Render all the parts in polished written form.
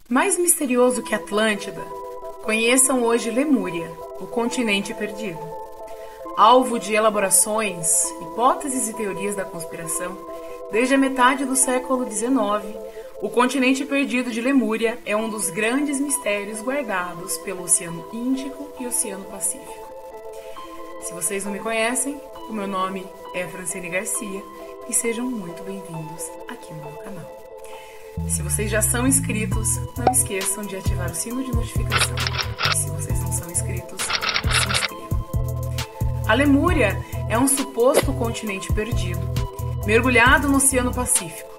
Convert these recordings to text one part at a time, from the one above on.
Mais misterioso que Atlântida, conheçam hoje Lemúria, o continente perdido. Alvo de elaborações, hipóteses e teorias da conspiração, desde a metade do século XIX, o continente perdido de Lemúria é um dos grandes mistérios guardados pelo Oceano Índico e Oceano Pacífico. Se vocês não me conhecem, o meu nome é Francine Garcia e sejam muito bem-vindos aqui no meu canal. Se vocês já são inscritos, não esqueçam de ativar o sino de notificação. E se vocês não são inscritos, se inscrevam. A Lemúria é um suposto continente perdido, mergulhado no Oceano Pacífico.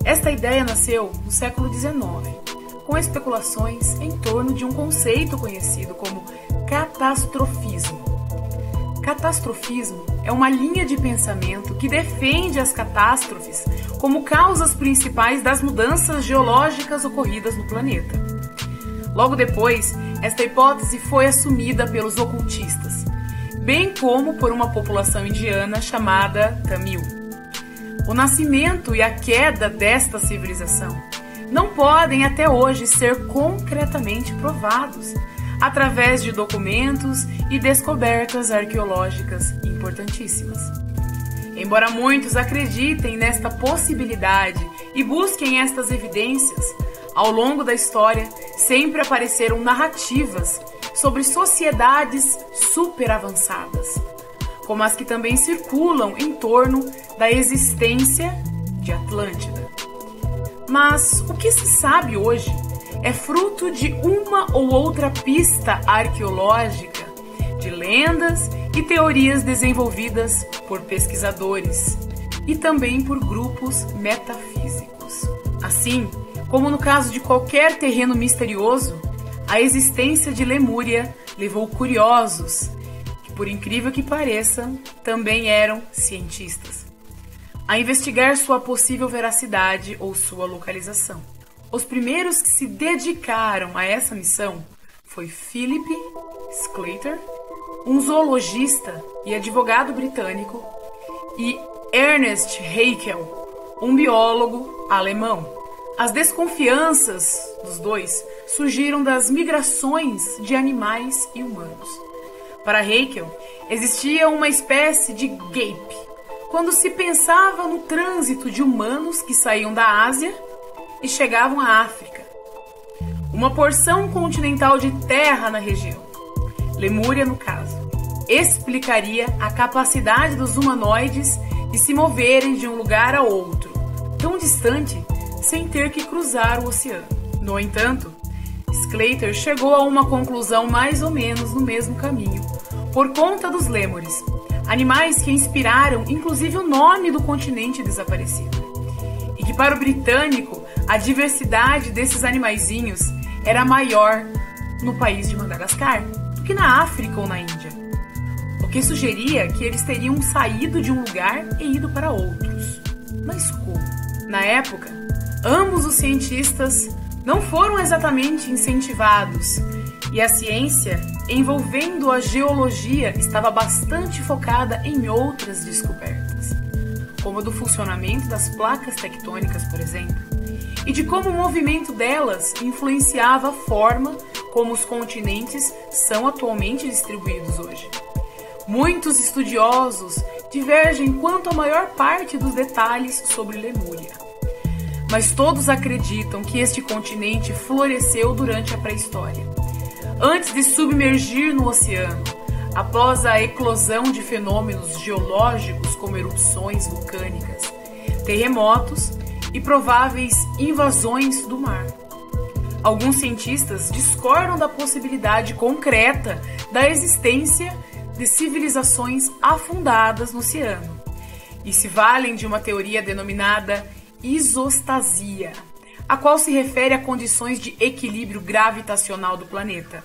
Esta ideia nasceu no século XIX, com especulações em torno de um conceito conhecido como catastrofismo. Catastrofismo é uma linha de pensamento que defende as catástrofes como causas principais das mudanças geológicas ocorridas no planeta. Logo depois, esta hipótese foi assumida pelos ocultistas, bem como por uma população indiana chamada Tamil. O nascimento e a queda desta civilização não podem até hoje ser concretamente provados através de documentos e descobertas arqueológicas importantíssimas. Embora muitos acreditem nesta possibilidade e busquem estas evidências, ao longo da história sempre apareceram narrativas sobre sociedades super avançadas, como as que também circulam em torno da existência de Atlântida. Mas o que se sabe hoje é fruto de uma ou outra pista arqueológica, de lendas e teorias desenvolvidas por pesquisadores e também por grupos metafísicos. Assim, como no caso de qualquer terreno misterioso, a existência de Lemúria levou curiosos, que por incrível que pareça, também eram cientistas, a investigar sua possível veracidade ou sua localização. Os primeiros que se dedicaram a essa missão foi Philip Sclater, um zoologista e advogado britânico, e Ernest Haeckel, um biólogo alemão. As desconfianças dos dois surgiram das migrações de animais e humanos. Para Haeckel, existia uma espécie de gap, quando se pensava no trânsito de humanos que saíam da Ásia e chegavam à África. Uma porção continental de terra na região, Lemúria no caso, explicaria a capacidade dos humanoides de se moverem de um lugar a outro, tão distante, sem ter que cruzar o oceano. No entanto, Sclater chegou a uma conclusão mais ou menos no mesmo caminho, por conta dos lêmures, animais que inspiraram inclusive o nome do continente desaparecido. E que para o britânico, a diversidade desses animaizinhos era maior no país de Madagascar do que na África ou na Índia, o que sugeria que eles teriam saído de um lugar e ido para outros. Mas como? Na época, ambos os cientistas não foram exatamente incentivados e a ciência envolvendo a geologia estava bastante focada em outras descobertas, como a do funcionamento das placas tectônicas, por exemplo, e de como o movimento delas influenciava a forma como os continentes são atualmente distribuídos hoje. Muitos estudiosos divergem quanto à maior parte dos detalhes sobre Lemúria, mas todos acreditam que este continente floresceu durante a pré-história, antes de submergir no oceano, após a eclosão de fenômenos geológicos como erupções vulcânicas, terremotos e prováveis invasões do mar. Alguns cientistas discordam da possibilidade concreta da existência de civilizações afundadas no oceano e se valem de uma teoria denominada isostasia, a qual se refere a condições de equilíbrio gravitacional do planeta,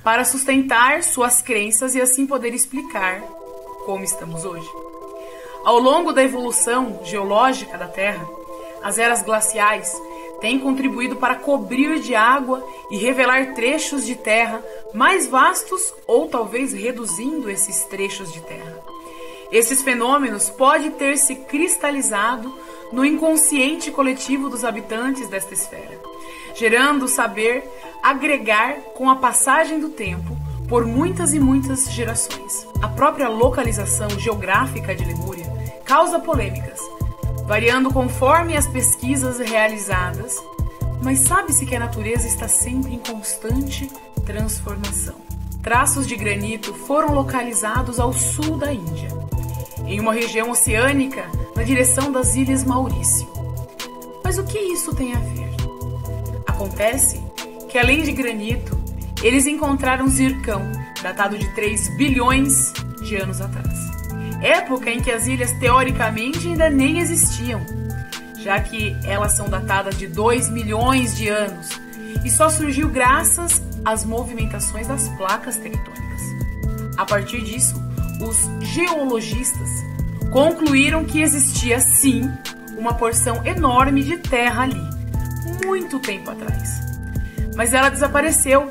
para sustentar suas crenças e assim poder explicar como estamos hoje. Ao longo da evolução geológica da Terra, as eras glaciais têm contribuído para cobrir de água e revelar trechos de terra mais vastos ou talvez reduzindo esses trechos de terra. Esses fenômenos podem ter se cristalizado no inconsciente coletivo dos habitantes desta esfera, gerando saber agregar com a passagem do tempo por muitas e muitas gerações. A própria localização geográfica de Lemúria causa polêmicas, variando conforme as pesquisas realizadas, mas sabe-se que a natureza está sempre em constante transformação. Traços de granito foram localizados ao sul da Índia, em uma região oceânica na direção das Ilhas Maurício. Mas o que isso tem a ver? Acontece que, além de granito, eles encontraram zircão, datado de 3 bilhões de anos atrás. Época em que as ilhas teoricamente ainda nem existiam, já que elas são datadas de 2 milhões de anos e só surgiu graças às movimentações das placas tectônicas. A partir disso, os geologistas concluíram que existia sim uma porção enorme de terra ali, muito tempo atrás. Mas ela desapareceu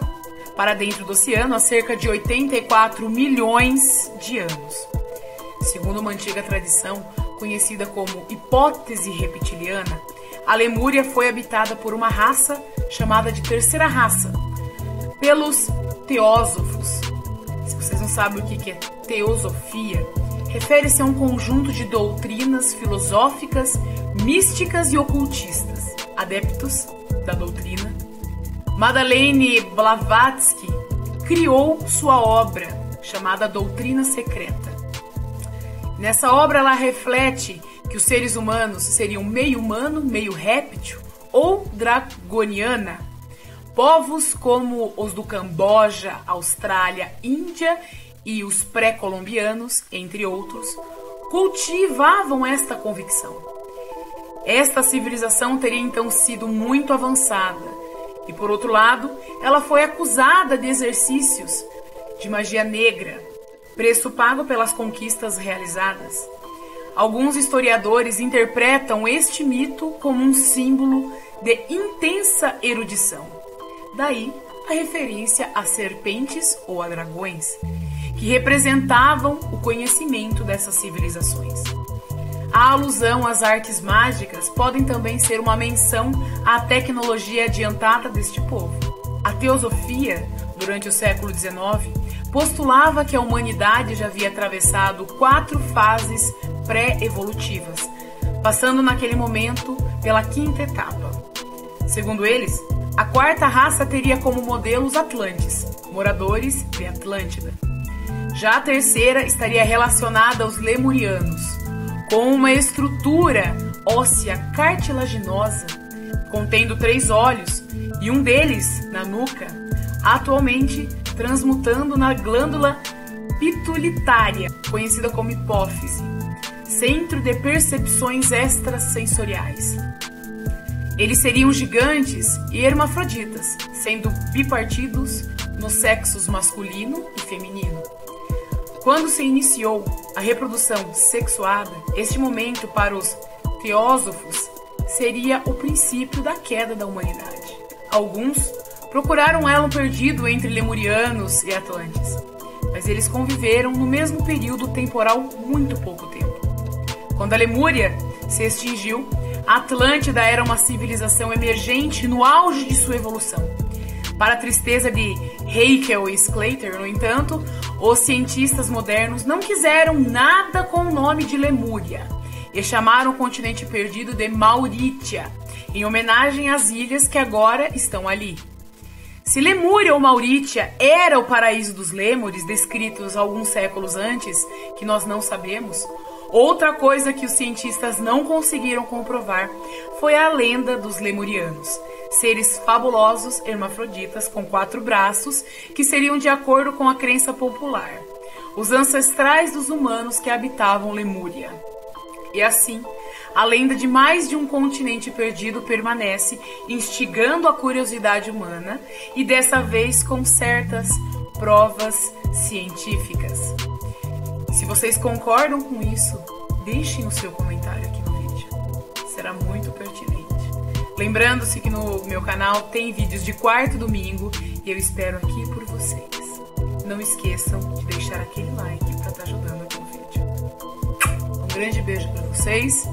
para dentro do oceano há cerca de 84 milhões de anos. Segundo uma antiga tradição, conhecida como hipótese reptiliana, a Lemúria foi habitada por uma raça chamada de terceira raça, pelos teósofos. Se vocês não sabem o que é teosofia, refere-se a um conjunto de doutrinas filosóficas, místicas e ocultistas. Adeptos da doutrina, Madeleine Blavatsky criou sua obra chamada Doutrina Secreta. Nessa obra ela reflete que os seres humanos seriam meio humano, meio réptil ou dragoniana. Povos como os do Camboja, Austrália, Índia e os pré-colombianos, entre outros, cultivavam esta convicção. Esta civilização teria então sido muito avançada e, por outro lado, ela foi acusada de exercícios de magia negra, preço pago pelas conquistas realizadas. Alguns historiadores interpretam este mito como um símbolo de intensa erudição. Daí a referência a serpentes ou a dragões, que representavam o conhecimento dessas civilizações. A alusão às artes mágicas podem também ser uma menção à tecnologia adiantada deste povo. A teosofia, durante o século XIX, postulava que a humanidade já havia atravessado 4 fases pré-evolutivas, passando naquele momento pela 5ª etapa. Segundo eles, a 4ª raça teria como modelo os Atlantes, moradores de Atlântida. Já a 3ª estaria relacionada aos Lemurianos, com uma estrutura óssea cartilaginosa, contendo 3 olhos e um deles na nuca, atualmente transmutando na glândula pituitária, conhecida como hipófise, centro de percepções extrasensoriais. Eles seriam gigantes e hermafroditas, sendo bipartidos nos sexos masculino e feminino. Quando se iniciou a reprodução sexuada, este momento para os teósofos seria o princípio da queda da humanidade. Alguns procuraram um elo perdido entre lemurianos e atlantes, mas eles conviveram no mesmo período temporal muito pouco tempo. Quando a Lemúria se extinguiu, a Atlântida era uma civilização emergente no auge de sua evolução. Para a tristeza de Haeckel e Sclater, no entanto, os cientistas modernos não quiseram nada com o nome de Lemúria e chamaram o continente perdido de Mauritia, em homenagem às ilhas que agora estão ali. Se Lemúria ou Mauritia era o paraíso dos lêmures, descritos alguns séculos antes, que nós não sabemos, outra coisa que os cientistas não conseguiram comprovar foi a lenda dos lemurianos, seres fabulosos hermafroditas com 4 braços que seriam de acordo com a crença popular, os ancestrais dos humanos que habitavam Lemúria. E assim, a lenda de mais de um continente perdido permanece, instigando a curiosidade humana e dessa vez com certas provas científicas. Se vocês concordam com isso, deixem o seu comentário aqui no vídeo. Será muito pertinente. Lembrando-se que no meu canal tem vídeos de quarto e domingo e eu espero aqui por vocês. Não esqueçam de deixar aquele like para estar ajudando aqui no vídeo. Um grande beijo para vocês.